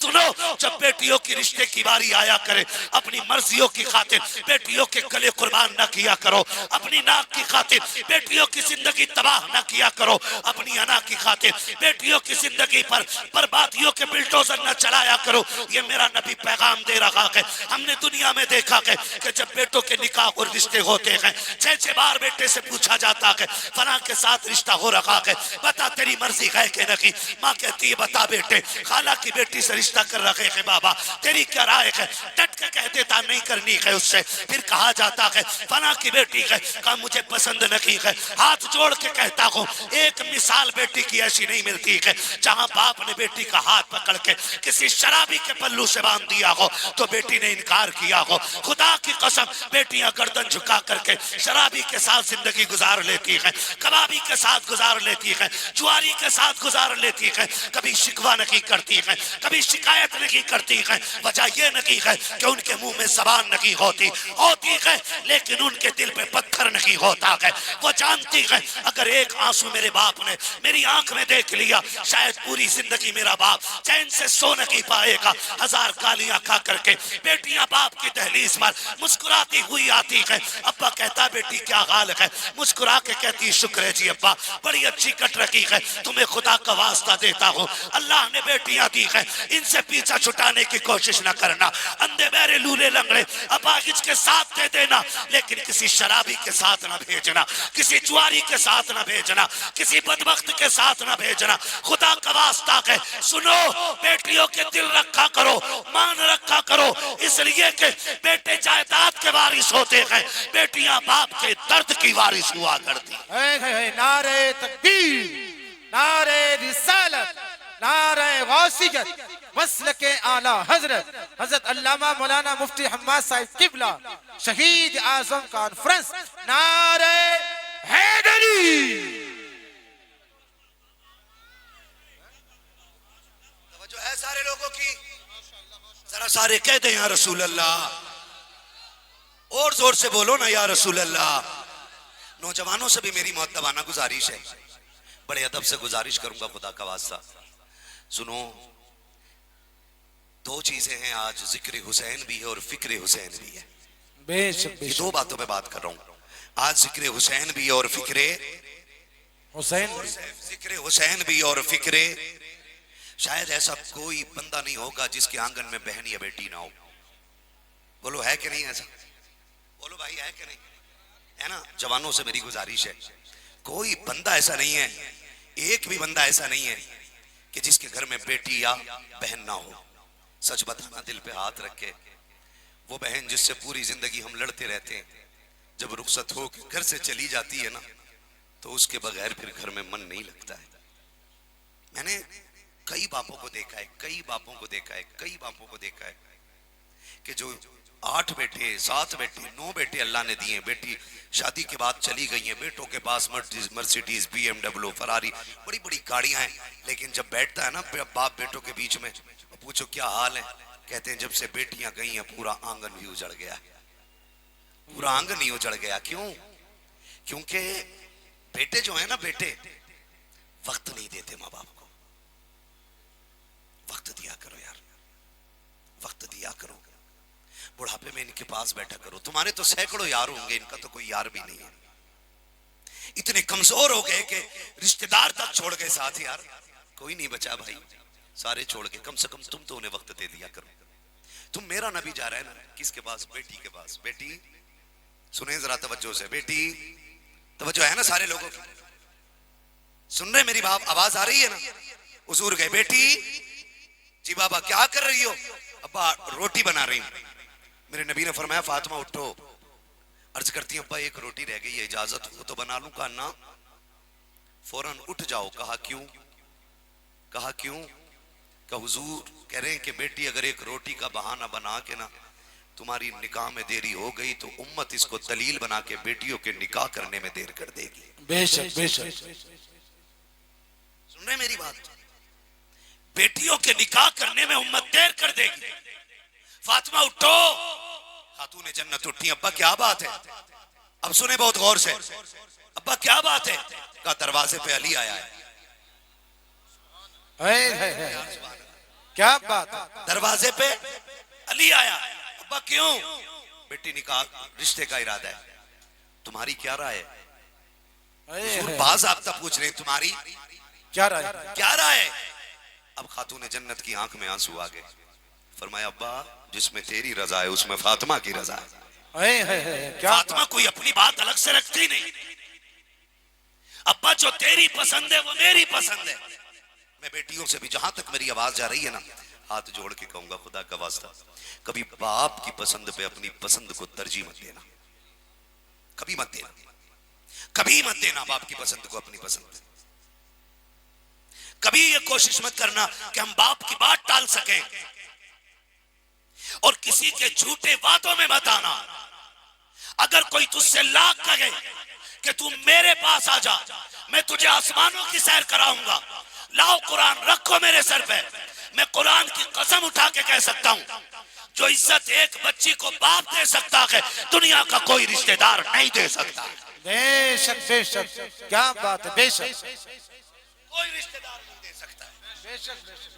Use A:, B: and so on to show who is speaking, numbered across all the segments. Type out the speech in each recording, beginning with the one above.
A: सुनो, जब बेटियों की रिश्ते की बारी आया करे, अपनी मर्जियों की खातिर बेटियों के गले कुर्बान न किया करो, अपनी नाक की खातिर बेटियों की जिंदगी तबाह न किया करो, अपनी अना की खातिर बेटियों की जिंदगी पर बर्बादियों के बिल्डोजर न चलाया करो। ये मेरा नबी पैगाम दे रहा है। हमने दुनिया में देखा है कि जब बेटों के निकाह और रिश्ते होते हैं, 6 बार बेटे से पूछा जाता है फला के साथ रिश्ता हो रखा है, बता तेरी मर्जी है कि नहीं। माँ कहती है बता बेटे, खाला की बेटी से रिश्ता कर रखे हैं बाबा, तेरी क्या राय है। डट के कह देता नहीं करनी है उससे। फिर कहा जाता है फला की बेटी है, कहा मुझे पसंद नहीं है। हाथ जोड़ के कहता हूँ एक मिसाल बेटी की ऐसी नहीं मिलती है जहां बाप ने बेटी का हाथ पकड़ के किसी शराबी के पल्लू से बांध दिया हो तो बेटी ने इनकार किया हो। खुदा की कसम, बेटियां गर्दन झुका करके शराबी के साथ जिंदगी गुजार लेती है, कबाबी के साथ गुजार लेती है, जुआरी के साथ गुजार लेती है, कभी शिकवा नहीं करती है, कभी शिकायत नहीं करती है। वजह यह नहीं है कि उनके मुंह में जबान नहीं होती है, लेकिन उनके दिल पे पत्थर नहीं होता है। वो जानती है अगर एक आंसू मेरे बाप ने मेरी आंख में देख लिया, शायद पूरी जिंदगी मेरा बाप चैन से सो नहीं पाएगा। 1000 गालियां खा करके बेटियां बाप की दहलीज पर मुस्कुराती हुई आती है। अब्बा कहता बेटी क्या हाल है, मुस्कुरा के कहती शुक्र है जी अब्बा, बड़ी अच्छी कट रखी है, तुम्हें खुदा का वास्ता देता हूँ, अल्लाह ने बेटियां दी है, इनसे पीछा छुटाने की कोशिश न करना। अंधे बहरे लूले लंगड़े अपाहिज के साथ दे देना, लेकिन किसी शराबी के साथ ना भेजना, किसी जुआरी के साथ ना भेजना, किसी बदबख्त के साथ ना भेजना। खुदा का वास्ता है सुनो, बेटियों के दिल रखा करो, मान रखा करो, इसलिए कि बेटे जायदाद के वारिस होते हैं, बेटियां बाप के दर्द की वारिस हुआ करती।
B: नारे तकबीर, नारे रिसालत, नारे गौसियत, मसल के आला हजरत हजरत अल्लामा मौलाना मुफ्ती हम्माद साहिब किबला शहीद आजम कॉन्फ्रेंस, नारे हैदरी।
A: जो है सारे लोगों की, जरा सारे कह दे या रसूल अल्लाह, और जोर से बोलो ना या रसूल अल्लाह। नौजवानों से भी मेरी मुअद्दबाना गुजारिश है, बड़े अदब से गुजारिश करूंगा खुदा का वास्ता। सुनो, 2 चीजें हैं आज, जिक्र हुसैन भी है और फिक्र हुसैन भी है।
B: बेशक
A: ये 2 बातों पे बात कर रहा हूं, आज जिक्र हुसैन भी और फिक्रे
B: हुसैन,
A: जिक्र हुसैन भी और फिक्रे। शायद ऐसा कोई बंदा नहीं होगा जिसके आंगन में बहन या बेटी ना हो। बोलो है कि नहीं ऐसा? बोलो भाई है कि नहीं? है ना? जवानों से मेरी गुजारिश है, कोई बंदा ऐसा नहीं है, एक भी बंदा ऐसा नहीं है कि जिसके घर में बेटी या बहन ना हो। सच बताना, दिल पे हाथ रख के, वो बहन जिससे पूरी जिंदगी हम लड़ते रहते हैं, जब रुखसत हो के घर से चली जाती है ना, तो उसके बगैर फिर घर में मन नहीं लगता है। मैंने कई बापों को देखा है, कई बापों को देखा है, कई बापों को देखा है कि जो 8 बेटे, 7 बेटे, 9 बेटे अल्लाह ने दिए, बेटी शादी के बाद चली गई हैं, बेटों के पास मर्सिडीज, BMW, फरारी, बड़ी बड़ी गाड़ियां हैं, लेकिन जब बैठता है ना बाप बेटों के बीच में, पूछो क्या हाल है, कहते हैं जब से बेटियां गई हैं पूरा आंगन भी उजड़ गया, पूरा आंगन ही उजड़ गया। क्यों? क्योंकि बेटे जो है ना, बेटे वक्त नहीं देते माँ बाप को। वक्त दिया करो यार, वक्त दिया करो, बुढ़ापे में इनके पास बैठा करो। तुम्हारे तो सैकड़ों यार होंगे, इनका तो कोई यार भी नहीं है। इतने कमजोर हो गए कि रिश्तेदार तक छोड़ गए साथ, यार कोई नहीं बचा भाई, सारे छोड़ के। कम से कम तुम तो उन्हें वक्त दे दिया करो। तुम, मेरा नबी जा रहा है ना किसके पास? बेटी के पास। बेटी सुने जरा तवज्जो से, बेटी तवज्जो है ना सारे लोगों की? सुन रहे मेरी बाप आवाज आ रही है ना? हुजूर गए, बेटी जी बाबा क्या कर रही हो? अब्बा रोटी बना रही हूं। मेरे नबी ने फरमाया फातिमा उठो। अर्ज करती है अब्बा एक रोटी रह गई है, इजाजत हो तो बना लूं? कहा ना। फौरन उठ जाओ। कहा क्यों? कहा क्यों? कहा हुजूर कह रहे हैं कि बेटी अगर एक रोटी का बहाना बना के ना तुम्हारी निकाह में देरी हो गई तो उम्मत इसको दलील बना के बेटियों के निकाह करने में देर कर देगी।
B: बेशक बेशक।
A: सुन रहे मेरी बात? बेटियों के निकाह करने में उम्मत देर कर देगी। फातिमा उठो। खातून जन्नत उठी। अब्बा क्या बात है? अब सुने बहुत गौर से। अब्बा क्या बात है? कहा दरवाजे पे अली आया है।
B: क्या बात है।
A: दरवाजे पे अली आया। अब्बा क्यों? बेटी ने कहा रिश्ते का इरादा है, तुम्हारी क्या राय है? बाज आपता पूछ रहे तुम्हारी
B: क्या राय?
A: क्या राय है? अब खातून जन्नत की आंख में आंसू आ गए। फरमाया अब्बा जिसमें तेरी रजा है उसमें फातिमा की रजा है।
B: क्या
A: फातिमा कोई अपनी बात अलग से रखती नहीं। अब्बा जो तेरी पसंद है वो मेरी पसंद है। मैं बेटियों से भी जहां तक मेरी आवाज जा रही है ना, हाथ जोड़ के कहूंगा खुदा का वास्ता, कभी बाप की पसंद पे अपनी पसंद को तरजीह मत देना। कभी मत देना, कभी मत देना बाप की पसंद को अपनी पसंद। कभी ये कोशिश मत करना कि हम बाप की बात टाल सकें, और किसी के झूठे वादों में मत आना। अगर कोई तुझसे लाख कहे कि तू मेरे पास आ जा, मैं तुझे आसमानों की सैर कराऊंगा, लाओ कुरान रखो मेरे सर पे, मैं कुरान की कसम उठा के कह सकता हूं, जो इज्जत एक बच्ची को बाप दे सकता है दुनिया का कोई रिश्तेदार नहीं दे सकता।
B: बेशक बेशक, क्या बात है। बेशक
A: कोई रिश्तेदार नहीं दे सकता है।
B: बेशक बेशक,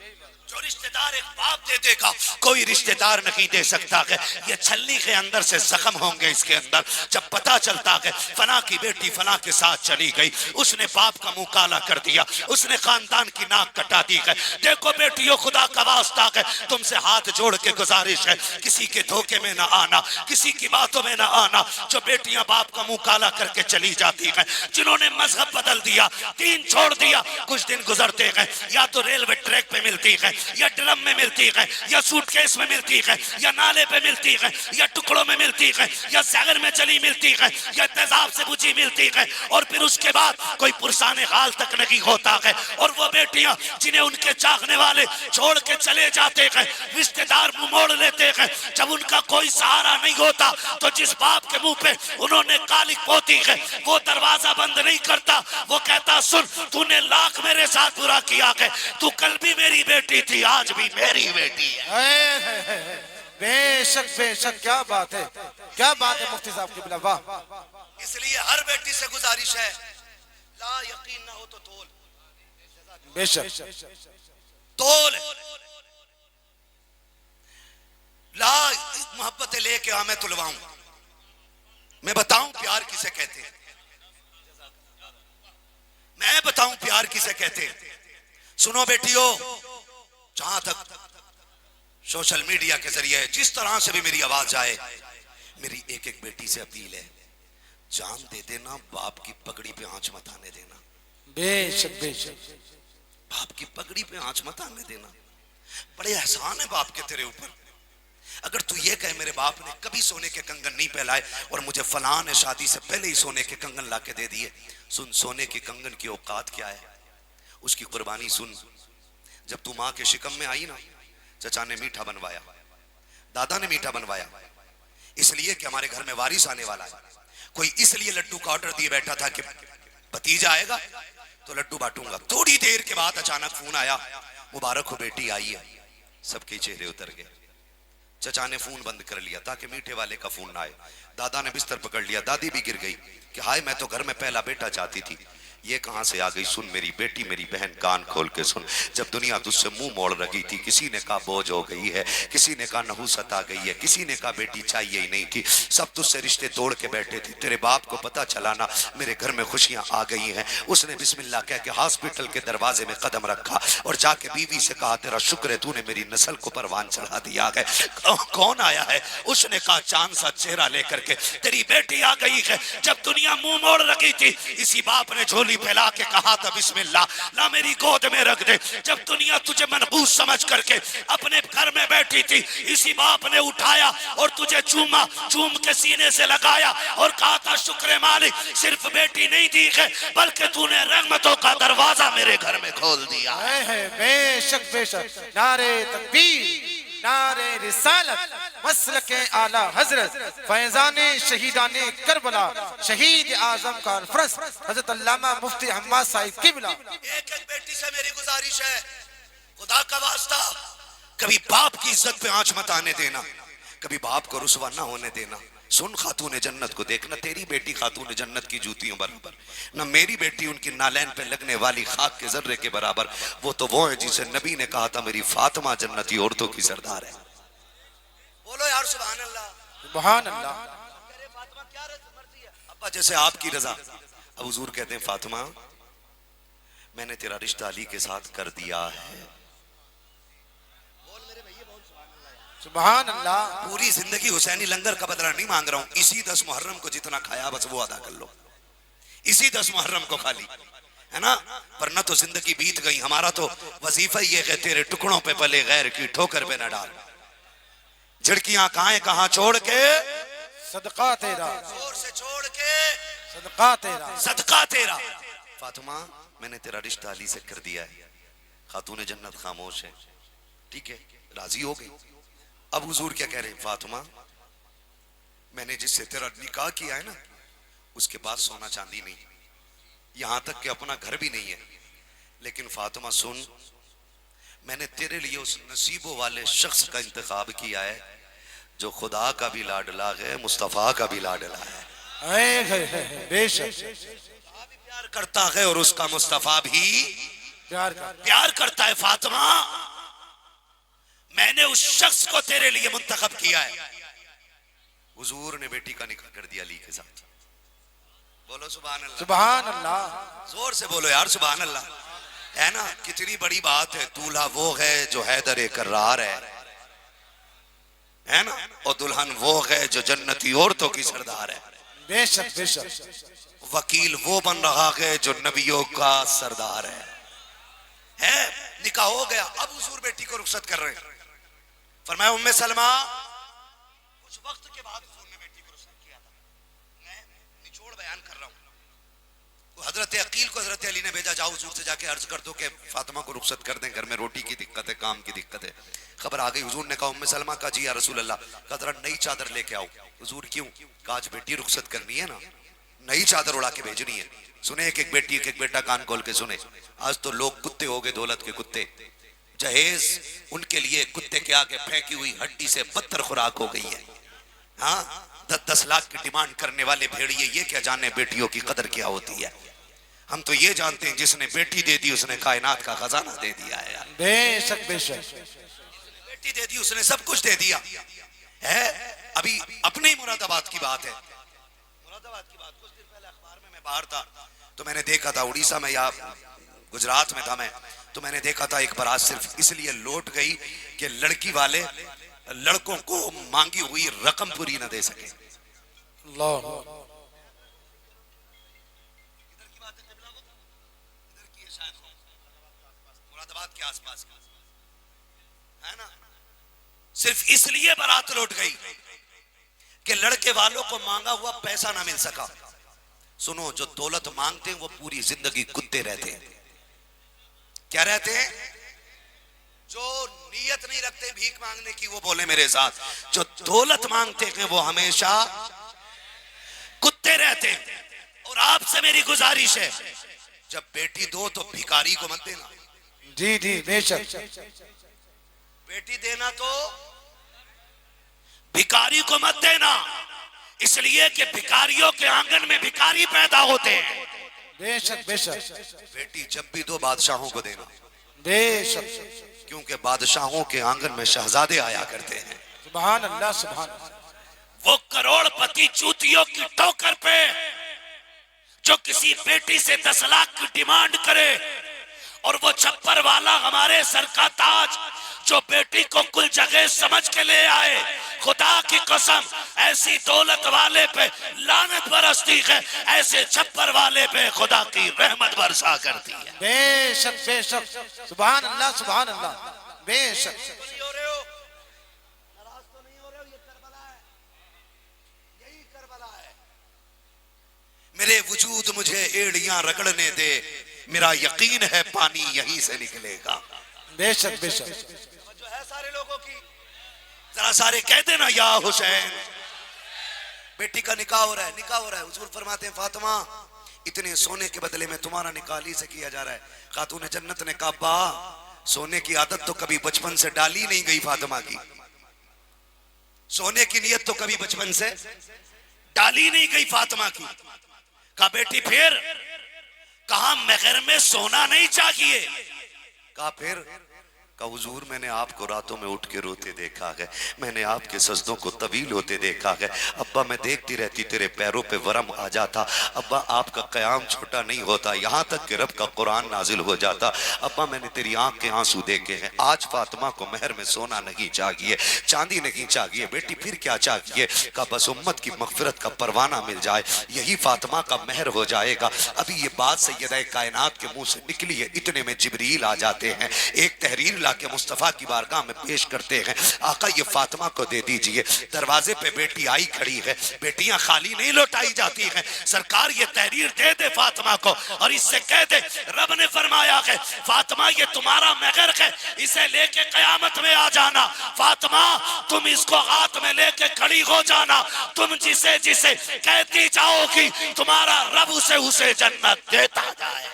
A: जो रिश्तेदार एक बाप दे देगा कोई रिश्तेदार नहीं दे सकता है। ये छलनी के अंदर से जख्म होंगे इसके अंदर। जब पता चलता है फला की बेटी फला के साथ चली गई, उसने बाप का मुंह काला कर दिया, उसने खानदान की नाक कटा दी है। देखो बेटियों खुदा का वास्ता है, तुमसे हाथ जोड़ के गुजारिश है, किसी के धोखे में ना आना, किसी की बातों में ना आना। जो बेटियां बाप का मुंह काला करके चली जाती हैं, जिन्होंने मजहब बदल दिया, दीन छोड़ दिया, कुछ दिन गुजरते हैं या तो रेलवे ट्रैक पे मिलती है, या ड्रम में मिलती है, या सूटकेस में मिलती है, या नाले पे मिलती है, या टुकड़ों में मिलती है, या जहर में चली मिलती है, या तेजाब से बुझी मिलती है, और फिर उसके बाद कोई पुरसाने हाल तक नहीं होता है। और वो बेटियां जिन्हें उनके चाहने वाले छोड़ के चले जाते हैं, रिश्तेदार मुंह मोड़ लेते हैं, जब उनका कोई सहारा नहीं होता तो जिस बाप के मुंह पे उन्होंने कालिक पोती है वो दरवाजा बंद नहीं करता। वो कहता सुन, तूने लाख मेरे साथ बुरा किया है, तू कल भी मेरी बेटी थी, आज भी मेरी बेटी है।
B: बेशक बेशक, क्या बात है। क्या बात है मुफ्ती साहब की बिला, वाह।
A: इसलिए हर बेटी से गुजारिश है, ला यकीन ना हो तो तोल।
B: बेशक
A: तोल, ला मोहब्बतें लेके आ, मैं तुलवाऊं, मैं बताऊं प्यार किसे कहते हैं, मैं बताऊं प्यार किसे कहते हैं। सुनो बेटियों, जहां तक सोशल मीडिया के जरिए जिस तरह से भी मेरी आवाज आए, मेरी एक एक बेटी से अपील है, जान दे देना, बाप की पगड़ी पे आंच मत आने देना।
B: बेशक बेशक,
A: बाप की पगड़ी पे आंच मत आने देना। बड़े एहसान है बाप के तेरे ऊपर। अगर तू ये कहे मेरे बाप ने कभी सोने के कंगन नहीं पहनाए और मुझे फलां ने शादी से पहले ही सोने के कंगन ला के दे दिए, सुन सोने के कंगन की औकात क्या है, उसकी कुर्बानी सुन। जब तू माँ के शिकम में आई ना, चचा ने मीठा बनवाया, दादा ने मीठा बनवाया, इसलिए कि हमारे घर में वारिस आने वाला है। कोई इसलिए लड्डू का ऑर्डर दिए बैठा था कि भतीजा आएगा तो लड्डू बांटूंगा। थोड़ी देर के बाद अचानक फोन आया, मुबारक हो बेटी आई है। सबके चेहरे उतर गए। चचा ने फोन बंद कर लिया ताकि मीठे वाले का फोन ना आए। दादा ने बिस्तर पकड़ लिया, दादी भी गिर गई कि हाय मैं तो घर में पहला बेटा चाहती थी, ये कहां से आ गई। सुन मेरी बेटी, मेरी बहन, कान खोल के सुन। जब दुनिया तुझसे मुंह मोड़ रही थी, किसी ने कहा बोझ हो गई है, किसी ने कहा नहुसत आ गई है, किसी ने कहा बेटी चाहिए ही नहीं थी, सब तुझसे रिश्ते तोड़ के बैठे थे। तेरे बाप को पता चला ना मेरे घर में खुशियां आ गई हैं, उसने बिस्मिल्लाह कह के हॉस्पिटल के दरवाजे में कदम रखा और जाके बीवी से कहा तेरा शुक्र है तूने मेरी नस्ल को परवान चढ़ा दिया है। कौन आया है? उसने कहा चांद सा चेहरा लेकर के तेरी बेटी आ गई है। जब दुनिया मुंह मोड़ रखी थी, इसी बाप ने झोली फैला के कहा था बिस्मिल्लाह, ला मेरी गोद में रख दे। जब दुनिया तुझे मनबूस समझ करके अपने घर में बैठी थी, इसी बाप ने उठाया और तुझे चूमा, चूम के सीने से लगाया और कहा था शुक्र मालिक, सिर्फ बेटी नहीं दी है बल्कि तूने रहमतों का दरवाजा मेरे घर में खोल दिया है।
B: बेशक बेशक, नारे तकबीर, नारे रिसालत, मसलके आला हजरत, फैजाने शहीदाने करबला, शहीद आजम का फरस हजरत अल्लामा मुफ्ती अहमद साहिब किबला।
A: एक एक बेटी से मेरी गुजारिश है, खुदा का वास्ता कभी बाप की इज्जत पे आंच मत आने देना, कभी बाप को रुसवा ना होने देना। सुन खातून जन्नत को देखना, तेरी बेटी खातून जन्नत की जूतियों बराबर, न मेरी बेटी उनकी नालैन पे लगने वाली खाक के जर्रे के बराबर। वो तो वो है जिसे नबी ने कहा था मेरी फातिमा जन्नती औरतों की सरदार है। बोलो यार सुभान अल्लाह।
B: सुभान अल्लाह।
A: फातिमा क्या मर्जी है अब्बा, जैसे आपकी रजा। अब हुजूर कहते हैं फातिमा मैंने तेरा रिश्ता अली के साथ कर दिया है।
B: सुभान अल्लाह।
A: पूरी जिंदगी हुसैनी लंगर का बदला नहीं मांग रहा हूं, इसी 10 मुहर्रम को जितना खाया बस वो अदा कर लो, इसी 10 मुहर्रम को खाली, है ना। वरना तो जिंदगी बीत गई। हमारा तो वजीफा ये है तेरे टुकड़ों पे पले गैर की ठोकर पे न डाल, झिड़कियां कहां छोड़ के
B: सदका तेरा,
A: जोर से छोड़ के
B: सदका तेरा,
A: सदका तेरा। फातिमा मैंने तेरा रिश्ता अली से कर दिया है। खातून जन्नत खामोश है, ठीक है, राजी हो गई। अब हुजूर क्या कह रहे हैं, फातिमा मैंने जिससे तेरा निकाह किया है ना उसके पास सोना चांदी नहीं, यहां तक कि अपना घर भी नहीं है। लेकिन फातिमा सुन, मैंने तेरे लिए उस नसीबों वाले शख्स का इंतखाब किया है जो खुदा का भी लाडला है, मुस्तफा का भी लाडला है।
B: बेशक
A: प्यार करता है और उसका मुस्तफा भी
B: प्यार
A: करता है। फातिमा मैंने उस शख्स को तेरे लिए मुंतखब किया है। हुजूर ने बेटी का निकाह कर दिया अली के साथ। बोलो सुभान अल्लाह।
B: सुभान अल्लाह।
A: जोर से बोलो यार सुभान अल्लाह, है ना। कितनी बड़ी बात है। दूल्हा वो है जो हैदर करार है ना, और दुल्हन वो है जो जन्नती औरतों की सरदार है।
B: बेशक बेशक।
A: वकील वो बन रहा है जो नबियों का सरदार है। निकाह हो गया। अब हुजूर बेटी को रुखसत कर रहे हैं। फरमाया उम्मे सलमा, कुछ वक्त के बाद हुजूर ने बेटी को रुखसत किया था। मैं निचोड़ बयान कर रहा हूं। तो हजरत अकील को हजरत अली ने भेजा, जाओ हुजूर से जाके अर्ज कर दो कि फातिमा को रुखसत कर दें, घर में रोटी की दिक्कत है, काम की दिक्कत है। खबर आ गई। हुजूर ने कहा उम्मे सलमा का जी या रसूल अल्लाह, कहा जरा नई चादर लेके आओ। हुजूर क्यों? कहा आज बेटी रुखसत करनी है ना, नई चादर उड़ा के भेजनी है। सुने एक एक बेटी एक एक बेटा कान खोल के सुने। आज तो लोग कुत्ते हो गए, दौलत के कुत्ते। जहेज उनके लिए कुत्ते के आगे फेंकी हुई हड्डी से बदतर खुराक हो गई है। हाँ, 10-10 लाख की डिमांड करने वाले भेड़िए ये क्या जाने बेटियों की कदर क्या होती है। हम तो ये जानते हैं जिसने बेटी दे दी उसने कायनात का खजाना दे दिया है यार।
B: बेशक बेशक।
A: बेटी दे दी उसने सब कुछ दे दिया है। अभी अपने ही मुरादाबाद की बात है। मुरादाबाद की बात, कुछ दिन पहले अखबार में मैं बाहर था तो मैंने देखा था, उड़ीसा में या गुजरात में था मैं, तो मैंने देखा था एक बारात सिर्फ इसलिए लौट गई कि लड़की वाले लड़कों को मांगी हुई रकम पूरी न दे सके।
B: अल्लाह।
A: इधर की बात है, इधर की है शायद, मुरादाबाद के आसपास है ना। सिर्फ इसलिए बारात लौट गई कि लड़के वालों को मांगा हुआ पैसा ना मिल सका। सुनो, जो दौलत मांगते हैं वो पूरी जिंदगी कुत्ते रहते हैं। क्या रहते हैं? जो नीयत नहीं रखते भीख मांगने की वो बोले मेरे साथ, जो दौलत मांगते हैं वो हमेशा कुत्ते रहते हैं। और आपसे मेरी गुजारिश है, जब बेटी दो तो भिखारी को मत देना।
B: जी जी बेशक।
A: बेटी देना तो भिखारी को मत देना, इसलिए कि भिखारियों के आंगन में भिखारी पैदा होते हैं।
B: बेशक बेशक।
A: बेटी जब भी दो बादशाहों को देना।
B: बेशक।
A: क्योंकि बादशाहों के आंगन में शहजादे आया करते हैं।
B: सुभान अल्लाह सुभान अल्लाह।
A: वो करोड़पति चूतियों की ठोकर पे जो किसी बेटी से 10 लाख की डिमांड करे, और वो छप्पर वाला हमारे सर का ताज जो बेटी को कुल जगह समझ के ले आए, खुदा की कसम ऐसी दौलत वाले पे लानत बरसती है, ऐसे छप्पर वाले पे खुदा की रहमत बरसा करती है।
B: बेशक बेशक। सुभान अल्लाह सुभान अल्लाह। बेशक।
A: नाराज तो नहीं हो रहे हो? ये करबला है, यही करबला है। मेरे वजूद मुझे एड़ियां रगड़ने दे, मेरा यकीन है पानी यहीं से निकलेगा।
B: बेशक बेशक।
A: जो है सारे लोगों की, जरा सारे कह देना या हुसैन। बेटी का निकाह हो रहा है, निकाह हो रहा है। हुजूर फरमाते हैं फातिमा इतने सोने के बदले में तुम्हारा निकाह अली से किया जा रहा है। खातून जन्नत ने कहा बा, सोने की आदत तो कभी बचपन से डाली नहीं गई फातिमा की। सोने की नीयत तो कभी बचपन से डाली नहीं गई फातिमा की। कहा बेटी फिर? कहा महर में सोना नहीं चाहिए। कहा फिर? कहा हुजूर मैंने आपको रातों में उठ के रोते देखा है, मैंने आपके सजदों को तवील होते देखा है। अब्बा मैं देखती रहती तेरे पैरों पे वरम आ जाता। अब्बा आपका क़याम छोटा नहीं होता, यहाँ तक कि रब का कुरान नाजिल हो जाता। अब्बा मैंने तेरी आंख के आंसू देखे हैं। आज फातिमा को महर में सोना नहीं चाहिए, चांदी नहीं चाहिए। बेटी फिर क्या चाहिए? का बस उम्मत की मगफिरत का परवाना मिल जाए, यही फातिमा का महर हो जाएगा। अभी ये बात सैयदा कायनात के मुंह से निकली है, इतने में जिब्रील आ जाते हैं, एक तहरीर के मुस्तफा की बारगाह में पेश करते हैं। आका ये फातिमा को दे दीजिए। दरवाजे पे बेटी आई खड़ी है, बेटियां खाली नहीं लौटाई जाती हैं। सरकार ये तहरीर दे दे फातिमा को और इससे कह दे रब ने फरमाया है फातिमा ये तुम्हारा महर है, इसे लेके कयामत में आ जाना। फातिमा तुम इसको हाथ में लेके खड़ी हो जाना, तुम जिसे जिसे कहती जाओगी तुम्हारा रब उसे जन्नत देता जाए।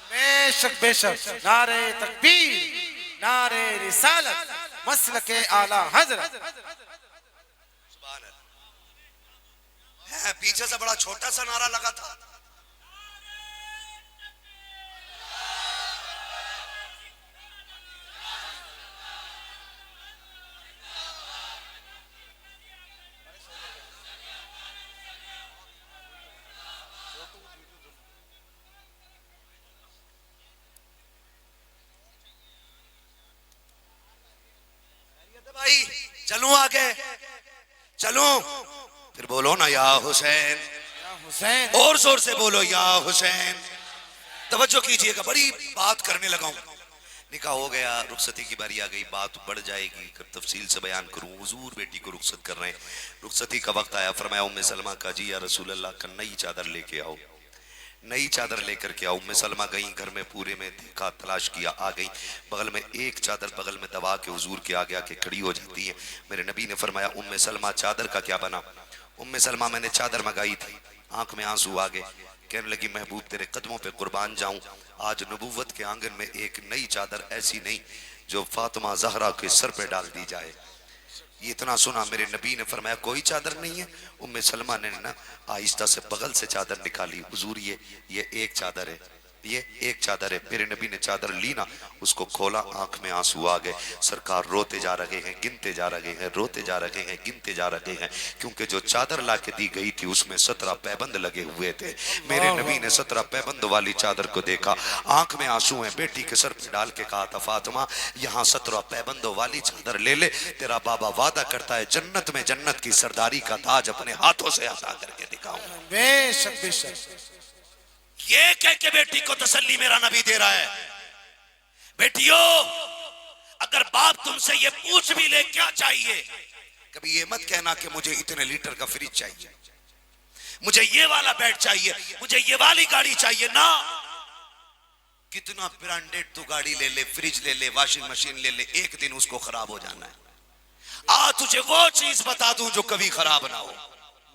B: बेशक बेशक। नारे तकबीर, नारे रिसालत, मसलके आला हजरत।
A: पीछे से बड़ा छोटा सा नारा लगा था। भाई चलूं आगे? चलूं? फिर बोलो ना या हुसैन,
B: हुसैन।
A: और जोर से बोलो या हुसैन। तवज्जो कीजिएगा, बड़ी बात करने लगा हूं। निकाह हो गया, रुखसती की बारी आ गई, बात बढ़ जाएगी, तफसील से बयान करूं। हुजूर बेटी को रुखसत कर रहे हैं, रुखसती का वक्त आया। फरमाया उम्मे सलमा का जी या रसूल अल्लाह का नई चादर लेके आओ। नई चादर लेकर के आओ। उम्मे सलमा गई, घर में पूरे में देखा, तलाश किया, आ गई। बगल में एक चादर बगल में दबा के हुजूर के आगे आके खड़ी हो जाती है। मेरे नबी ने फरमाया उम्मे सलमा चादर का क्या बना? उम्मे सलमा मैंने चादर मंगाई थी। आंख में आंसू आ गए, कहने लगी महबूब तेरे कदमों पे कुर्बान जाऊं, आज नबूवत के आंगन में एक नई चादर ऐसी नहीं जो फातिमा जहरा के सर पे डाल दी जाए। ये इतना सुना मेरे नबी ने फरमाया कोई चादर नहीं है? उम्मे सलमा ने ना आहिस्ता से बगल से चादर निकाली। हुजूर ये एक चादर है, ये एक चादर है। मेरे नबी ने चादर ली ना, उसको खोला, आंख में आंसू आ गए। सरकार रोते जा रहे हैं, गिनते जा रहे हैं, रोते जा रहे हैं, गिनते जा रहे हैं, क्योंकि जो चादर ला के दी गई थी उसमें 17 पैबंद लगे हुए थे। मेरे नबी ने 17 पैबंद वाली चादर को देखा, आंख में आंसू हैं, बेटी के सर पे डाल के कहा था फातिमा यहाँ 17 पैबंदों वाली चादर ले ले, तेरा बाबा वादा करता है जन्नत में जन्नत की सरदारी का ताज अपने हाथों से अता करके दिखाऊंगा।
B: बेशक बेशक।
A: ये कह के बेटी को तसल्ली मेरा नबी दे रहा है। बेटियों अगर बाप तुमसे ये पूछ भी ले क्या चाहिए, कभी ये मत कहना कि मुझे इतने लीटर का फ्रिज चाहिए, मुझे ये वाला बेड चाहिए, मुझे ये वाली गाड़ी चाहिए ना। कितना ब्रांडेड तू गाड़ी ले ले, फ्रिज ले ले, वॉशिंग मशीन ले ले, एक दिन उसको खराब हो जाना है। तुझे वो चीज बता दूं जो कभी खराब ना हो।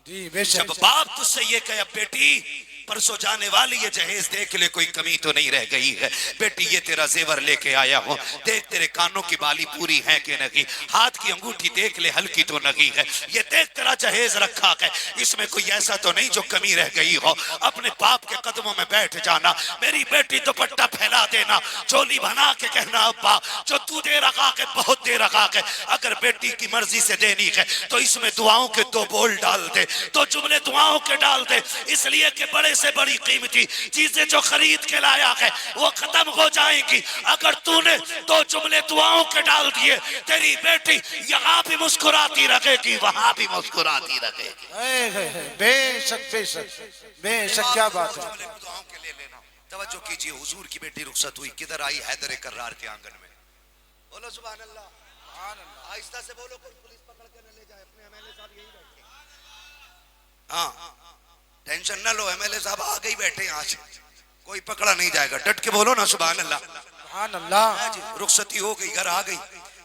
A: जब बाप तुझसे ये कहे बेटी परसों जाने वाली ये जहेज देख ले, कोई कमी तो नहीं रह गई है। बेटी ये तेरा जेवर लेके आया हूं, देख तेरे कानों की बाली पूरी है कि नहीं, हाथ की अंगूठी देख ले हल्की तो नहीं है, ये देख तेरा जहेज रखा है, इसमें कोई ऐसा तो नहीं जो कमी रह गई हो। अपने बाप के कदमों में बैठ जाना। मेरी बेटी दुपट्टा फैला देना, चोली बना के कहना अब्बा जो तू दे रखा है बहुत दे रखा है। अगर बेटी की मर्जी से देनी है तो इसमें दुआओं के 2 बोल डाल दे, 2 जुमले दुआओं के डाल दे, इसलिए कि बड़े से बड़ी कीमती चीजें जो खरीद के लाया है वो खत्म हो जाएंगी। अगर तूने 2 जुमले दुआओं के डाल दिए, तेरी बेटी यहाँ भी मुस्कुराती रहेगी, वहां भी मुस्कुराती रहेगी।
B: बेशक बेशक बेशक, क्या बात है।
A: दुआओं के ले लेना। तवज्जो कीजिए, हुजूर की बेटी रुखसत हुई, किधर आई? हैदर कर्रार के आंगन में। बोलो सुभान अल्लाह, आहिस्ता से बोलो, कोई पुलिस पकड़ के न ले जाए। अपने एमएलए साहब यही बैठे। हाँ टेंशन ना लो, एमएलए साहब आ गई बैठे, आज कोई पकड़ा नहीं जाएगा। डट के बोलो ना सुभान अल्लाह।
B: सुभान अल्लाह।
A: रुखसती हो गई, घर आ गई।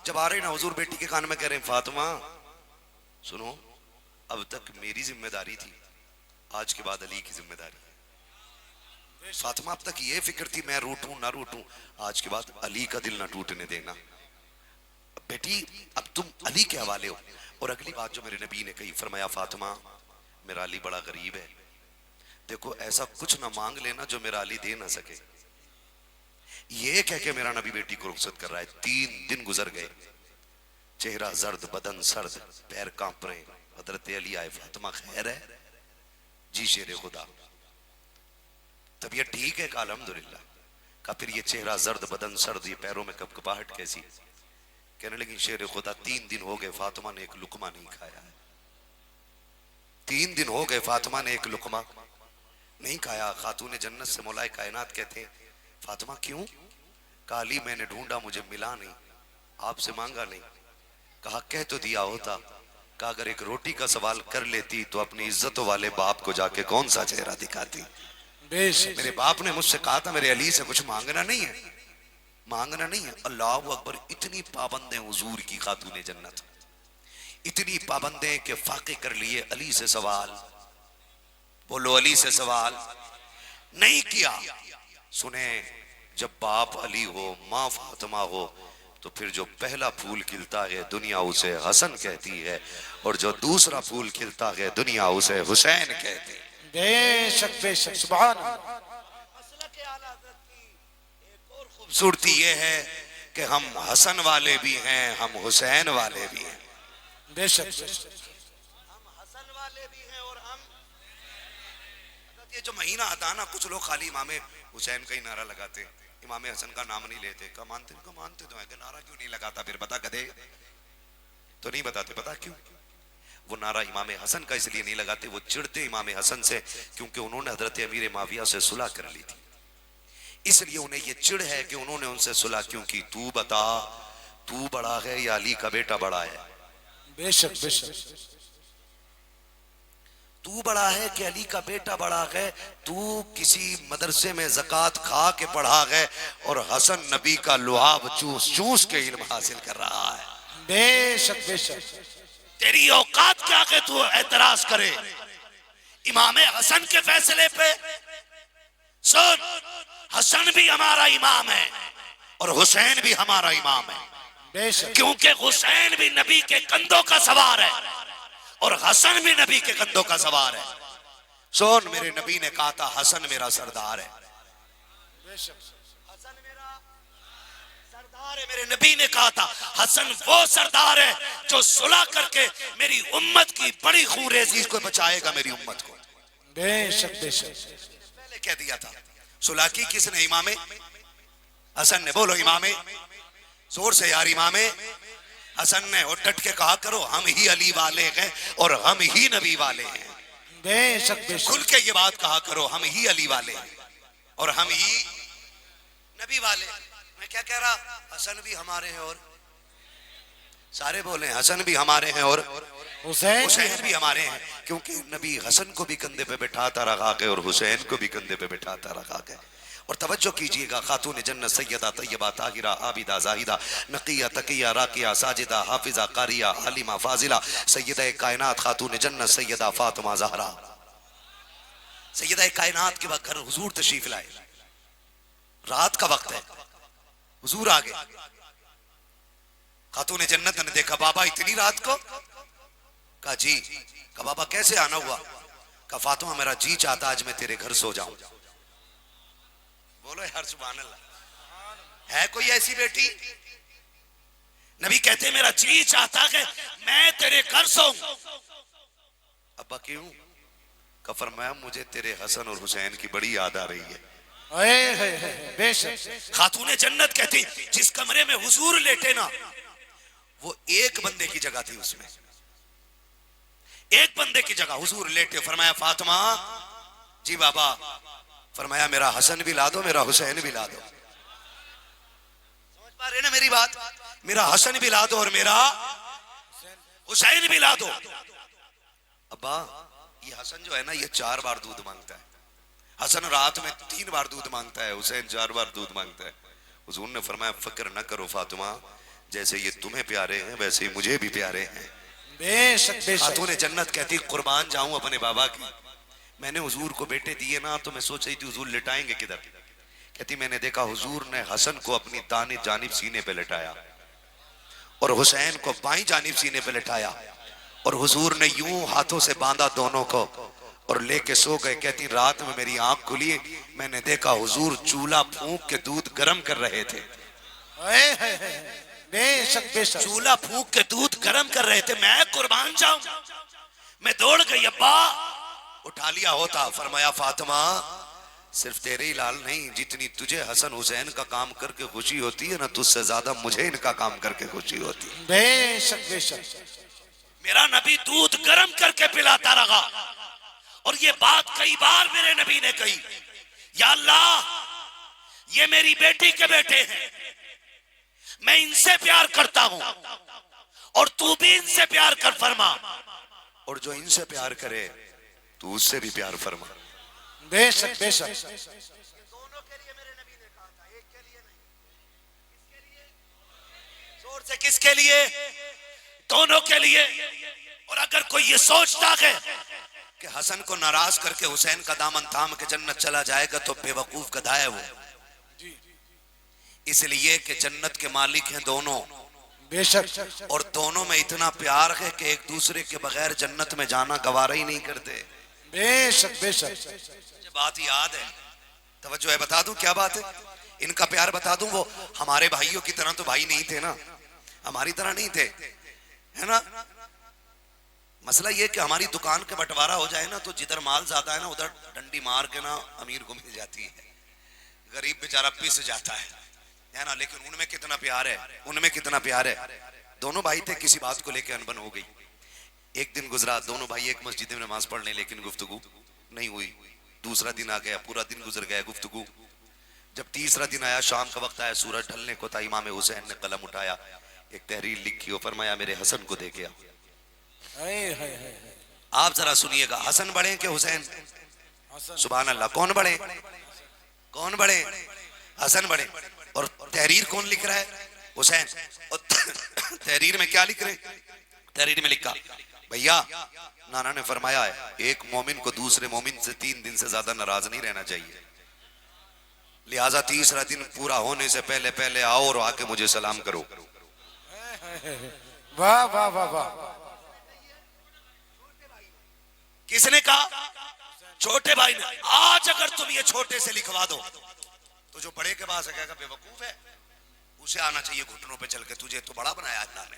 A: जब आ रहे ना हुजूर बेटी के कान में कह रहे हैं फातिमा सुनो, अब तक मेरी जिम्मेदारी थी, आज के बाद अली की जिम्मेदारी है। फातिमा अब तक ये फिक्र थी मैं रूठूं ना रूठूं, आज के बाद अली का दिल ना टूटने देना। बेटी अब तुम अली के हवाले हो। और अगली बात जो मेरे नबी ने कही, फरमाया फातिमा मेरा अली बड़ा गरीब है, देखो ऐसा कुछ ना मांग लेना जो मेरा अली दे ना सके। ये कह के मेरा नबी बेटी को रुखसत कर रहा है। 3 दिन गुजर गए, चेहरा जर्द, बदन सर्द, पैर कांप रहे। हजरत अली आए, फातिमा खैर है? जी शेर खुदा, तबीयत ठीक है? का अल्हम्दुलिल्लाह। का फिर ये चेहरा जर्द, बदन सर्द, ये पैरों में कपकपाहट कैसी? कहने लगी शेर खुदा 3 दिन हो गए फातिमा ने एक लुकमा नहीं खाया है। 3 दिन हो गए फातिमा ने एक लुकमा नहीं खाया। खातून जन्नत से मौलाए कायनात कहते हैं, फातिमा क्यों? कहा अली मैंने ढूंढा, मुझे मिला नहीं, आपसे मांगा नहीं। कहा कह तो दिया होता। कहा अगर एक रोटी का सवाल कर लेती तो अपनी इज्जतों वाले बाप को जाके कौन सा चेहरा दिखाती। मेरे बाप ने मुझसे कहा था मेरे अली से कुछ मांगना नहीं है, मांगना नहीं है। अल्लाह अकबर, इतनी पाबंद है हुजूर की खातून जन्नत, इतनी पाबंद है कि फाके कर लिए अली से सवाल। बोलो अली से सवाल नहीं किया। सुने, जब बाप अली हो, माँ फातिमा हो, तो फिर जो पहला फूल खिलता है दुनिया उसे हसन कहती है, और जो दूसरा फूल खिलता है दुनिया उसे हुसैन कहती है।
B: बेशक बेशक, सुभान अल्लाह।
A: खूबसूरती ये है कि हम हसन वाले भी हैं, हम हुसैन वाले भी हैं।
B: बेशक बेशक,
A: हम हसन वाले भी हैं और हम, ये जो महीना आता ना, कुछ लोग खाली इमाम हुसैन का ही नारा लगाते, इमाम हसन का नाम नहीं लेते। का मानते तो है कि नारा क्यों नहीं लगाता? फिर बता गधे, तो नहीं बताते। पता क्यों? वो नारा इमाम हसन का इसलिए नहीं लगाते, वो चिढ़ते इमाम हसन से क्योंकि उन्होंने हजरत अमीर माविया से सुलह कर ली थी। इसलिए उन्हें ये चिढ़ है कि उन्होंने उनसे सुलह क्यों की। तू बता, तू बड़ा है या अली का बेटा बड़ा है?
B: बेशक बेशक,
A: तू बड़ा है कि अली का बेटा बड़ा है? तू किसी मदरसे में ज़कात खा के पढ़ा है और हसन नबी का लुआब चूस चूस के इल्म हासिल कर रहा है।
B: बेशक बेशक,
A: तेरी औकात क्या कि तू एतराज करे इमाम हसन के फैसले पे? सुन, हसन भी हमारा इमाम है और हुसैन भी हमारा इमाम है।
B: बेशक,
A: क्योंकि हुसैन भी नबी के कंधों का सवार है और हसन भी नबी के कंधों का सवार है। सुन, मेरे नबी ने कहा था हसन मेरा सरदार है। हसन मेरा सरदार है। मेरे नबी ने कहा था हसन वो सरदार है जो सुलह करके मेरी उम्मत की बड़ी खूरेजी को बचाएगा, मेरी उम्मत को।
B: बेशक बेशक,
A: पहले कह दिया था। सुलह की किसने? इमामे हसन ने। बोलो इमामे, जोर से यार, इमामे हसन ने। और डट के कहा करो हम ही अली वाले हैं और हम ही नबी वाले हैं।
B: बेशक बेशक,
A: खुल के ये बात कहा करो, हम ही अली वाले हैं और हम ही नबी वाले। मैं क्या कह रहा? हसन भी हमारे हैं और सारे बोले हसन भी हमारे हैं और हुसैन भी हमारे हैं। क्योंकि नबी हसन को भी कंधे पे बिठाता रखा के और हुसैन को भी कंधे पे बिठाता रखा के। और तवज्जो कीजिएगा, खातून जन्नत सैयदा तैयबा ताहिरा आबिदा जाहिदा नकिया तकिया राकिया साजिदा हाफिजा कारिया आलिमा फाजिला सैयदा कायनात खातून जन्नत सैयदा फातिमा ज़हरा। सैयदा कायनात के वक्त घर हुजूर तशरीफ लाए, रात का वक्त है, हुजूर आ गए। खातून जन्नत ने देखा, बाबा इतनी रात को? कहा जी। कहा बाबा कैसे आना हुआ? कहा फातिमा मेरा जी चाहता आज मैं तेरे घर सो जाऊं। बोलो यार सुभान अल्लाह। है कोई ऐसी बेटी? नबी कहते मेरा जी चाहता है मैं तेरे घर सोऊं। अब्बा क्यों? का फरमाया मुझे तेरे हसन और हुसैन की बड़ी याद आ रही है।
B: बेशक,
A: खातून जन्नत कहती जिस कमरे में हुजूर लेटे ना, वो एक बंदे की जगह थी, उसमें एक बंदे की जगह हुजूर लेटे। फरमाया फातिमा जी बाबा। फरमाया मेरा हसन भी ला दो, मेरा हुसैन भी ला दो। समझ पा रहे ना मेरी बात? मेरा हसन भी ला दो और मेरा हुसैन भी ला दो। अब्बा ये हसन जो है ना, ये 4 बार दूध मांगता है। हसन रात में 3 बार दूध मांगता है, हुसैन 4 बार दूध मांगता है। हुजूर ने फरमाया फिक्र न करो फातिमा, जैसे ये तुम्हें प्यारे हैं वैसे ही मुझे भी प्यारे हैं।
B: बेशक बेशक,
A: खातून जन्नत कहती कुर्बान जाऊं अपने बाबा की। मैंने हुजूर को बेटे दिए ना, तो मैं सोच रही थी हुजूर लिटाएंगे किधर। कहती मैंने देखा हुजूर ने हसन को अपनी दानी जानिब सीने पे लिटाया और हुसैन को बाईं जानिब सीने पे लिटाया और हुजूर ने यूं हाथों से बांधा दोनों को और लेके सो गए। कहती रात में मेरी आंख खुली, मैंने देखा हुजूर चूल्हा फूंक के दूध गर्म कर रहे थे।
B: बेशक बेशक
A: चूल्हा फूंक के दूध गर्म कर रहे थे। मैं कुर्बान जाऊं, मैं दौड़ गई, अब्बा उठा लिया होता। फरमाया फातिमा सिर्फ तेरे ही लाल नहीं, जितनी तुझे हसन हुसैन का काम करके खुशी होती है ना, तुझसे ज्यादा मुझे इनका काम करके खुशी होती है।
B: बेशक बेशक
A: मेरा नबी दूध गर्म करके पिलाता रहा और ये बात कई बार मेरे नबी ने कही, या अल्लाह ये मेरी बेटी के बेटे हैं, मैं इनसे प्यार करता हूं और तू भी इनसे प्यार कर फरमा, और जो इनसे प्यार करे तू उससे भी प्यार फरमा।
B: बेशक बेशक
A: दोनों के लिए मेरे नबी ने कहा था, एक के लिए नहीं। किसके लिए? जोर से किसके लिए? दोनों के लिए। और अगर कोई ये सोचता है कि हसन को नाराज करके हुसैन का दामन थाम के जन्नत चला जाएगा तो बेवकूफ गधा है वो। इसलिए कि जन्नत के मालिक हैं दोनों।
B: बेशक
A: और दोनों में इतना प्यार है कि एक दूसरे के बगैर जन्नत में जाना गवारा ही नहीं करते।
B: बेशक बेशक
A: बात याद है, तवज्जो है, बता दूं क्या बात है? इनका प्यार बता दूं, वो हमारे भाइयों की तरह तो भाई नहीं थे ना, हमारी तरह नहीं थे, है ना। मसला ये कि हमारी दुकान का बंटवारा हो जाए ना तो जिधर माल ज्यादा है ना उधर डंडी मार के ना अमीर को मिल जाती है, गरीब बेचारा पिस जाता है ना। लेकिन उनमें कितना प्यार है, उनमें कितना प्यार है। दोनों भाई थे, किसी बात को लेकर अनबन हो गई। एक दिन गुजरा, दोनों भाई एक मस्जिद में नमाज पढ़ने, लेकिन गुफ्तगू नहीं हुई। दूसरा दिन आ गया, पूरा दिन गुजर गया गुफ्तगू। जब तीसरा दिन आया, शाम का वक्त आया, सूरज ढलने को था, इमाम हुसैन ने कलम उठाया, एक तहरीर लिखी और फरमाया मेरे हसन को दे के आओ। आप जरा सुनिएगा, हसन बड़े के हुसैन? सुभान अल्लाह, कौन बड़े? कौन बड़े? हसन बड़े। और तहरीर कौन लिख रहा है? हुसैन। और तहरीर में क्या लिख रहे? तहरीर में लिखा, भैया नाना ने फरमाया है एक मोमिन को दूसरे मोमिन से 3 दिन से ज्यादा नाराज नहीं रहना चाहिए, लिहाजा तीसरा दिन पूरा होने से पहले पहले आओ और आके मुझे सलाम करो।
B: वाह वाह वाह वाह।
A: किसने कहा? छोटे भाई ने। आज अगर तुम ये छोटे से लिखवा दो तो जो बड़े के पास है कहेगा बेवकूफ है, उसे आना चाहिए घुटनों पे चल के, तुझे तो बड़ा बनाया अल्लाह ने,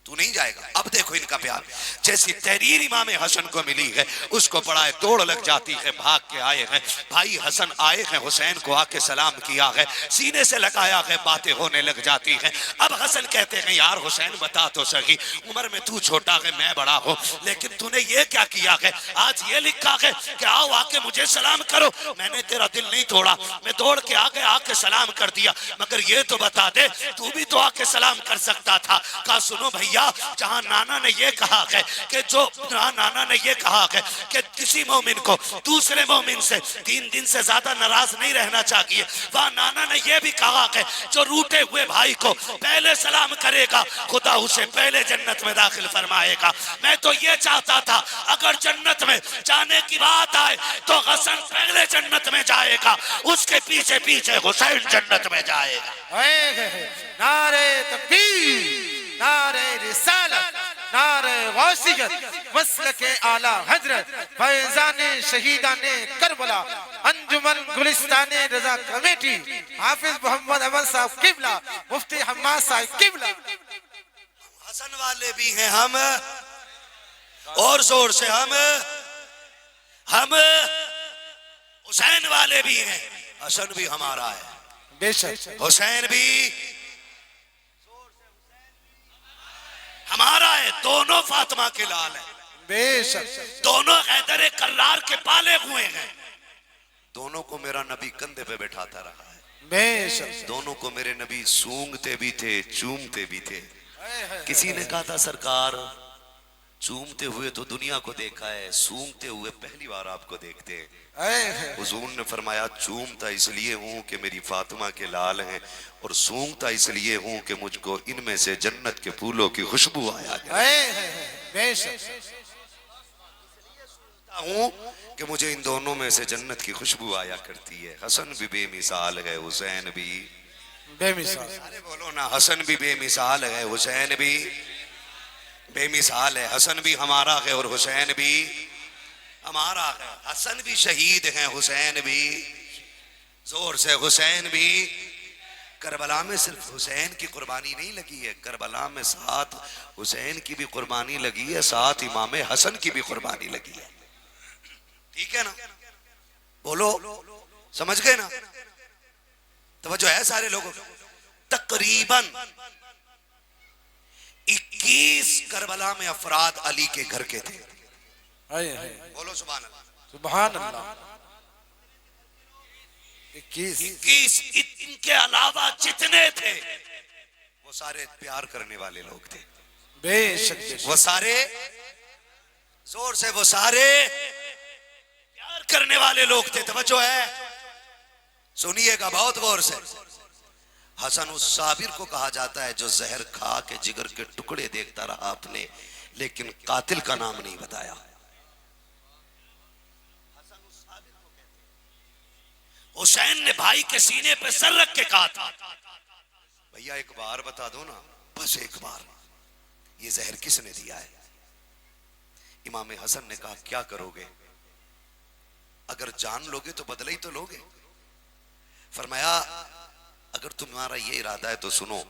A: तू नहीं जाएगा। अब देखो इनका प्यार, जैसी तहरीर इमाम हसन को मिली है उसको पढ़ाए दौड़ लग जाती है, भाग के आए हैं भाई हसन, आए हैं हुसैन को आके सलाम किया है, सीने से लगाया है, बातें होने लग जाती हैं। अब हसन कहते हैं यार हुसैन बता तो सही, उम्र में तू छोटा है मैं बड़ा हूं, लेकिन तूने ये क्या किया है? आज ये लिखा है कि आओ आके मुझे सलाम करो, मैंने तेरा दिल नहीं तोड़ा, मैं दौड़ के आ गया, आके सलाम कर दिया, मगर ये तो बता दे तू भी तो आके सलाम कर सकता था। कहा सुनो भैया, जहां नाना ने ये कहा है कि जो नाना ने ये कहा है कि किसी मोमिन को दूसरे मोमिन से 3 दिन से ज्यादा नाराज नहीं रहना चाहिए, वहां नाना ने ये भी कहा है जो रूठे हुए भाई को पहले सलाम करेगा खुदा उसे पहले जन्नत में दाखिल फरमाएगा। मैं तो ये चाहता था अगर जन्नत में जाने की बात आए तो हसन पहले जन्नत में जाएगा, उसके पीछे पीछे हुसैन जन्नत में जाएगा।
B: नारे तकबीर, नारे रिसालत, नारे गौसियत, मसलके आला हजरत, फैजाने शहीदाने करबला, अंजुमन गुलिस्ताने रजा कमेटी, हाफिज मोहम्मद अमन साहब किबला, मुफ्ती हम्माद साहब किबला।
A: हसन वाले भी हैं हम, और जोर से हम हुसैन वाले भी हैं, हसन भी हमारा है,
B: बेशक
A: हुसैन भी हमारा है, दोनों फातिमा के लाल हैं,
B: बेशक
A: दोनों हैदर कर्रार के पाले हुए हैं, दोनों को मेरा नबी कंधे पे बैठाता रहा है,
B: बेशक
A: दोनों को मेरे नबी सूंघते भी थे चूमते भी थे। किसी ने कहा था सरकार चूमते हुए तो दुनिया को देखा है, सूंघते हुए पहली बार आपको देखते हैं। हुजूर ने फरमाया चूमता इसलिए हूं कि मेरी फातिमा के लाल हैं, और सूंघता इसलिए हूं कि मुझको इनमें से जन्नत के फूलों की खुशबू आया हूं कि मुझे इन दोनों में से जन्नत की खुशबू आया करती है। हसन भी बेमिसाल है, हुसैन भी
B: बेमिसाल।
A: अरे बोलो ना, हसन भी बेमिसाल है, हुसैन भी बेमिसाल है। हसन भी हमारा है और हुसैन भी हमारा है। हसन भी शहीद हैं, हुसैन भी, जोर से हुसैन भी। करबला में सिर्फ हुसैन की कुर्बानी नहीं लगी है, करबला में साथ हुसैन की भी कुर्बानी लगी है, साथ इमाम हसन की भी कुर्बानी लगी है। ठीक है ना, बोलो, समझ गए ना? तवज्जो है सारे लोगों? तकरीबन 21 करबला में अफराद अली के घर के थे। बोलो सुभान अल्लाह।
B: सुभान अल्लाह।
A: 21 इनके अलावा जितने थे वो सारे प्यार करने वाले लोग थे।
B: बेशक
A: वो सारे, जोर से, वो सारे प्यार करने वाले लोग थे। तवज्जो है, सुनिएगा बहुत गौर से। हसन उस साबिर को कहा जाता है जो जहर खा के जिगर के टुकड़े देखता रहा आपने, लेकिन कातिल का नाम नहीं बताया। हुसैन ने भाई के सीने पे सर रख के कहा था, भैया एक बार बता दो ना, बस एक बार, ये जहर किसने दिया है? इमाम हसन ने कहा क्या करोगे? अगर जान लोगे तो बदला ही तो लोगे। फरमाया अगर तुम्हारा ये इरादा है तो सुनो,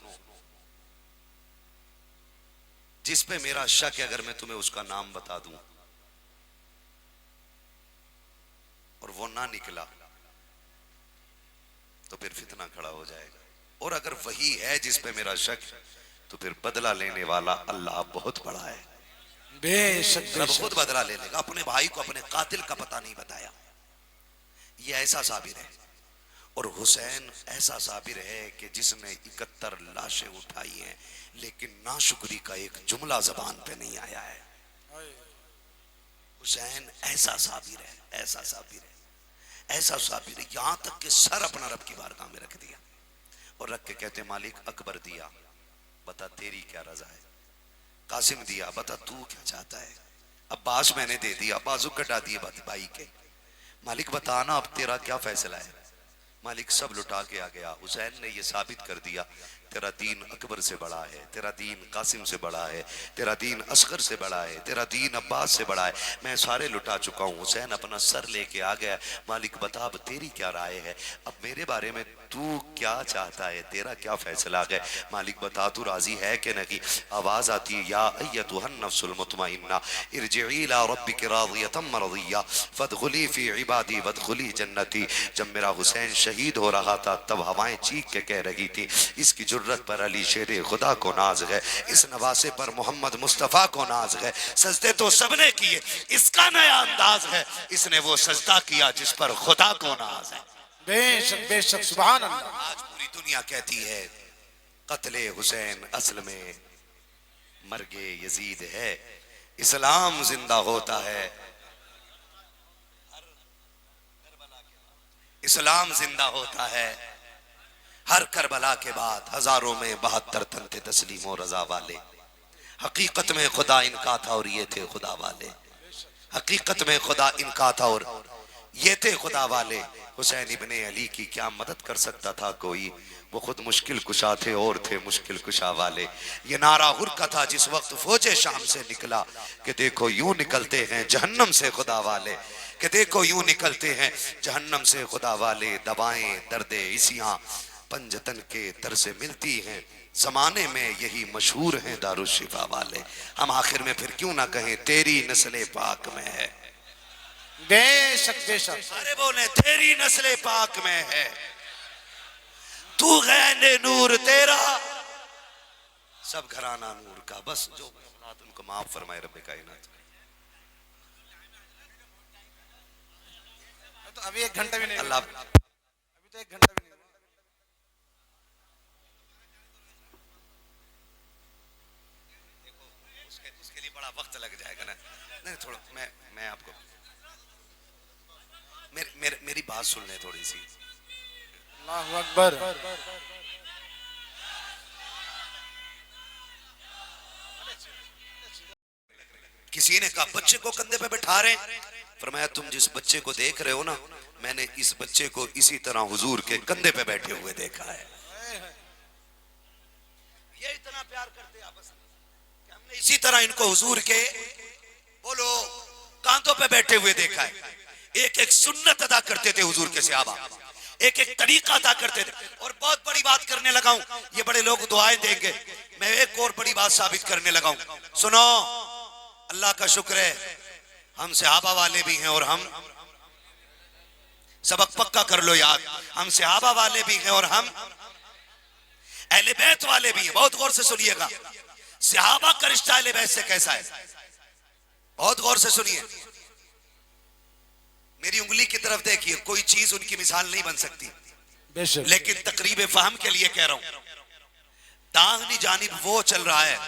A: जिस पे मेरा शक है अगर मैं तुम्हें उसका नाम बता दूं और वो ना निकला तो फिर फितना खड़ा हो जाएगा, और अगर वही है जिस पे मेरा शक तो फिर बदला लेने वाला अल्लाह बहुत बड़ा है।
B: बेशक
A: रब खुद बदला ले लेगा। अपने भाई को अपने कातिल का पता नहीं बताया, ये ऐसा साबिर है। और हुसैन ऐसा साबिर है कि जिसने 71 लाशें उठाई हैं लेकिन नाशुक्री का एक जुमला जबान पे नहीं आया है। हुसैन ऐसा साबिर है, ऐसा साबिर है, ऐसा साबिर है, यहां तक कि सर अपना रब की बारगाह में रख दिया और रख के कहते मालिक अकबर दिया, बता तेरी क्या रजा है। कासिम दिया, बता तू क्या चाहता है। अब्बास मैंने दे दिया, बाजू कटा दिए भाई के, मालिक बताना अब तेरा क्या फैसला है। मालिक सब लुटा के आ गया। हुसैन ने ये साबित कर दिया तेरा दीन अकबर से बड़ा है, तेरा दीन कासिम से बड़ा है, तेरा दीन असगर से बड़ा है, तेरा दीन अब्बास से बड़ा है, मैं सारे लुटा चुका हूँ। हुसैन अपना सर लेके आ गया, मालिक बता अब तेरी क्या राय है, अब मेरे बारे में तू क्या चाहता है, तेरा क्या फैसला है। मालिक बता तू राजी है कि नहीं। आवाज आती है या अय्यतुहन नफ्सुल मुतमइन्ना इरजिई इला रब्बिकी रादियतम मरदिया फदखुली फी इबादी वदखुली जन्नती। जब मेरा हुसैन शहीद हो रहा था तब हवाएं चीख के कह रही थी इसकी जुर्रत पर अली शेरे खुदा को नाज है, इस नवासे पर मोहम्मद मुस्तफा को नाज है। सजदे तो सबने किए, इसका नया अंदाज है, इसने वो सजदा किया जिस पर खुदा को नाज है।
B: बेशक बेशक सुभान अल्लाह।
A: आज पूरी दुनिया कहती है कत्ले हुसैन असल में मर्गे यजीद है, इस्लाम जिंदा होता है, इस्लाम जिंदा होता है हर करबला के बाद। हजारों में 72 तन थे तस्लीम और रजा वाले, हकीकत में खुदा इनका था और ये थे खुदा वाले, हकीकत में खुदा इनका था और ये थे खुदा वाले। हुसैन इब्ने अली की क्या मदद कर सकता था कोई, वो खुद मुश्किल कुशा थे और थे मुश्किल कुशा वाले। ये नारा हुर का था जिस वक्त फौजे शाम से निकला कि देखो यूं निकलते हैं जहन्नम से खुदा वाले, कि देखो यूं निकलते हैं जहन्नम से खुदा वाले। दवाएं दर्दे इसियां पंजतन के दर से मिलती हैं, जमाने में यही मशहूर हैं दारुशिफा वाले। हम आखिर में फिर क्यों ना कहें तेरी नस्ले पाक में है।
B: बेशक बेशक।
A: अरे बोले तेरी नस्ले पाक में है, तू गैने नूर तेरा सब घराना नूर का। बस जो उनको माफ फरमाए रब्बे कायनात।
B: तो अभी 1 घंटा भी नहीं,
A: अल्लाह
B: अभी तो 1 घंटा भी नहीं।
A: उसके लिए बड़ा वक्त लग जाएगा ना। नहीं थोड़ा मैं आपको मेरी बात सुन ले थोड़ी सी।
B: अल्लाहु अकबर।
A: किसी ने कहा बच्चे को कंधे पे बैठा रहे, फरमाया तुम जिस बच्चे को देख रहे हो ना, मैंने इस बच्चे को इसी तरह हुजूर के कंधे पे बैठे हुए देखा है। इसी तरह इनको हुजूर के बोलो कांधों पे बैठे हुए देखा है, एक एक सुन्नत अदा करते थे हुजूर के सहाबा, एक एक तरीका अदा करते थे। और बहुत बड़ी बात करने लगा हूं, ये बड़े लोग दुआएं देंगे, मैं एक और बड़ी बात साबित करने लगा हूं। सुनो, अल्लाह का शुक्र है हम सहाबा वाले भी हैं और हम, सबक पक्का कर लो याद, हम सहाबा वाले भी हैं और हम अहले बैत वाले भी हैं। बहुत गौर से सुनिएगा, सहाबा का रिश्ता अहले बैत से कैसा है, बहुत गौर से सुनिए। मेरी उंगली की तरफ देखिए, कोई चीज उनकी मिसाल नहीं बन सकती,
B: बेशक
A: लेकिन तकरीब फहम के लिए कह रहा हूं, दाहिनी जानिब वो चल रहा है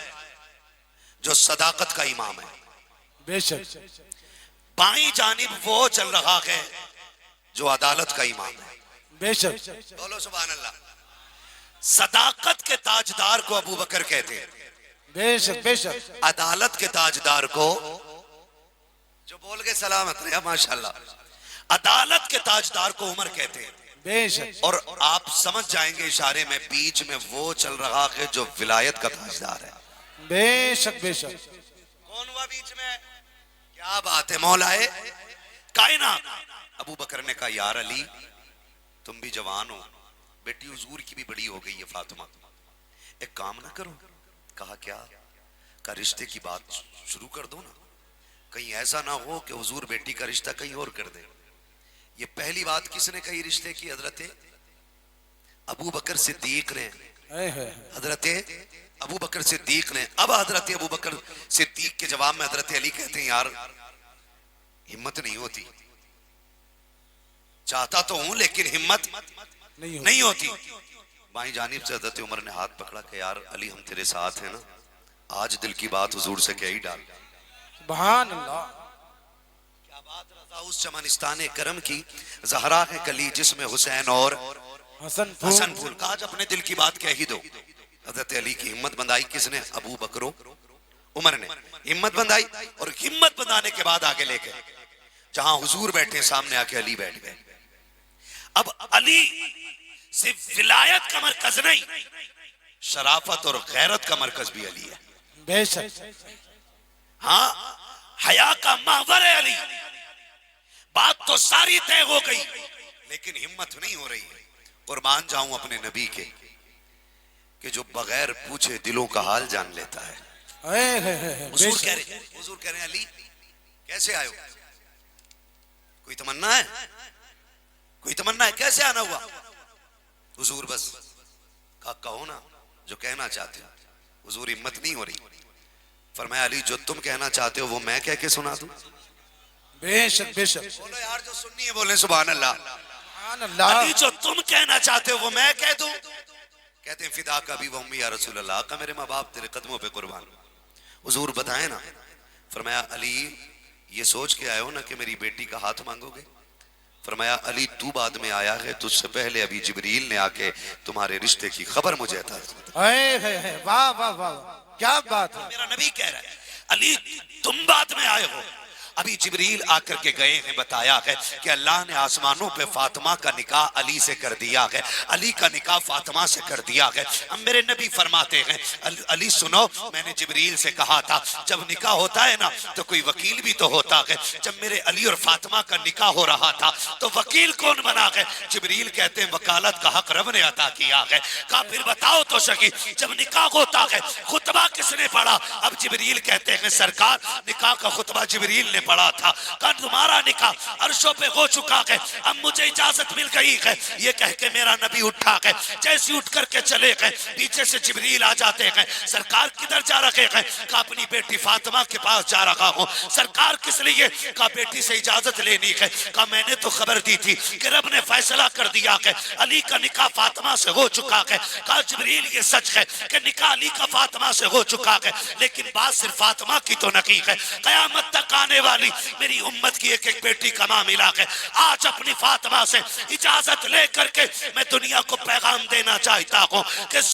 A: जो सदाकत का इमाम है,
B: बेशक
A: बाईं जानिब वो चल रहा है जो अदालत का इमाम है।
B: बेशक
A: बोलो सुभान अल्लाह। सदाकत के ताजदार को अबू बकर कहते हैं,
B: बेशक बेशक
A: अदालत के ताजदार को, जो बोल के सलामत रहे माशाल्लाह, अदालत के ताजदार को उमर कहते हैं।
B: बेशक
A: और आप समझ जाएंगे इशारे में, बीच में वो चल रहा है जो विलायत का ताजदार है।
B: बेशक बेशक
A: कौन हुआ बीच में? क्या बात है मौलाए कायनात। अबू बकर ने कहा, यार अली तुम भी जवान हो, बेटी हुजूर की भी बड़ी हो गई है फातिमा, एक काम ना करो? कहा क्या? का रिश्ते की बात शुरू कर दो ना, कहीं ऐसा ना हो कि हुजूर बेटी का रिश्ता कहीं और कर दे। ये पहली बात किसने कही रिश्ते की? हजरत अबू बकर सिद्दीक ने, हजरत अबू बकर सिद्दीक ने। अब हजरत अबू बकर सिद्दीक के जवाब में हजरत अली कहते हैं, यार हिम्मत नहीं होती, चाहता तो हूं लेकिन हिम्मत नहीं होती। बाई जानिब से हजरत उमर ने हाथ पकड़ा कि यार अली हम तेरे साथ हैं ना, आज दिल की बात हुजूर से कह ही डाल।
B: सुभान अल्लाह,
A: क्या बात। रज़ा उस चमनिस्तान करम की ज़हरा है कली जिसमें हुसैन और हसन फूल का, आज अपने दिल की बात कह ही दो। हजरत अली की हिम्मत बंधाई किसने? अबू बकर उमर ने हिम्मत बंधाई, और हिम्मत बंधाने के बाद आगे लेके जहां हुजूर बैठे सामने आके अली बैठ गए। अब अली सिर्फ विलायत का मरकज नहीं, शराफत और गैरत का मरकज भी अली है।
B: बेशक
A: हाँ, हया का महवर है अली। बात तो सारी तय हो गई लेकिन हिम्मत नहीं हो रही है। कुर्बान जाऊं अपने नबी के कि जो बगैर पूछे दिलों का हाल जान लेता है। हुजूर कह रहे हैं अली कैसे आए हो? कोई तमन्ना है? कोई तमन्ना है? कैसे आना हुआ? हुजूर बस कहो ना जो कहना चाहते हो। हुजूर हिम्मत नहीं हो रही, फरमाया अली जो तुम कहना चाहते हो वो मैं कह के सुना दूं।
B: बेशक बेशक
A: बोलो यार जो सुननी है बोले सुभान अल्लाह।
B: सुभान अल्लाह।
A: अली जो तुम कहना चाहते हो वो मैं कह दूं। कहते हैं फिदा का भी वम्मी या रसूल अल्लाह, का मेरे माँ बाप तेरे कदमों पे कुर्बान। हुजूर बताए ना। फरमाया अली ये सोच के आए हो ना कि मेरी बेटी का हाथ मांगोगे? फरमाया अली तू बाद में आया है, तुझसे पहले अभी जिब्रील ने आके तुम्हारे रिश्ते की खबर मुझे अता की।
B: वाह वाह वाह, क्या बात है।
A: मेरा नबी कह रहा है अली तुम बाद में आए हो, अभी जिब्रील आकर के गए हैं, बताया है कि अल्लाह ने आसमानों पे फातिमा का निकाह अली से कर दिया है, अली का निकाह फातिमा से कर दिया है। अब मेरे नबी फरमाते हैं अली सुनो, मैंने जिब्रील से कहा था जब निकाह होता है ना तो कोई वकील भी तो होता है। जब मेरे अली और फातिमा का निकाह हो रहा था तो वकील कौन बना है? जिब्रील कहते हैं वकालत का हक रब ने अता किया है। कहा फिर बताओ तो सही जब निकाह होता है खुतबा किसने पढ़ा? अब जिब्रील कहते हैं सरकार निकाह का खुतबा जिब्रील ने पढ़ा था। कहा तुम्हारा निकाह अर्शों पे हो चुका है, अब मुझे इजाजत मिल गई है। ये कह के मेरा नबी उठा है, जैसे उठ करके चले गए पीछे से जिब्रील आ जाते हैं। सरकार किधर जा रहे हैं? कहा अपनी बेटी फातिमा के पास जा रहा हूं। सरकार किस लिए? कहा बेटी से इजाजत लेनी है। कहा मैंने तो खबर दी थी कि रब ने फैसला कर दिया है अली का निकाह फातिमा से हो चुका है। कहा जिब्रील ये सच है कि निकाह अली का फातिमा से हो चुका है, लेकिन बात सिर्फ फातिमा की तो नहीं है, कयामत तक आने वाली मेरी उम्मत की एक एक बेटी का मामला है। आज अपनी फातिमा से इजाजत लेकर के मैं दुनिया को पैगाम देना चाहता हूं कि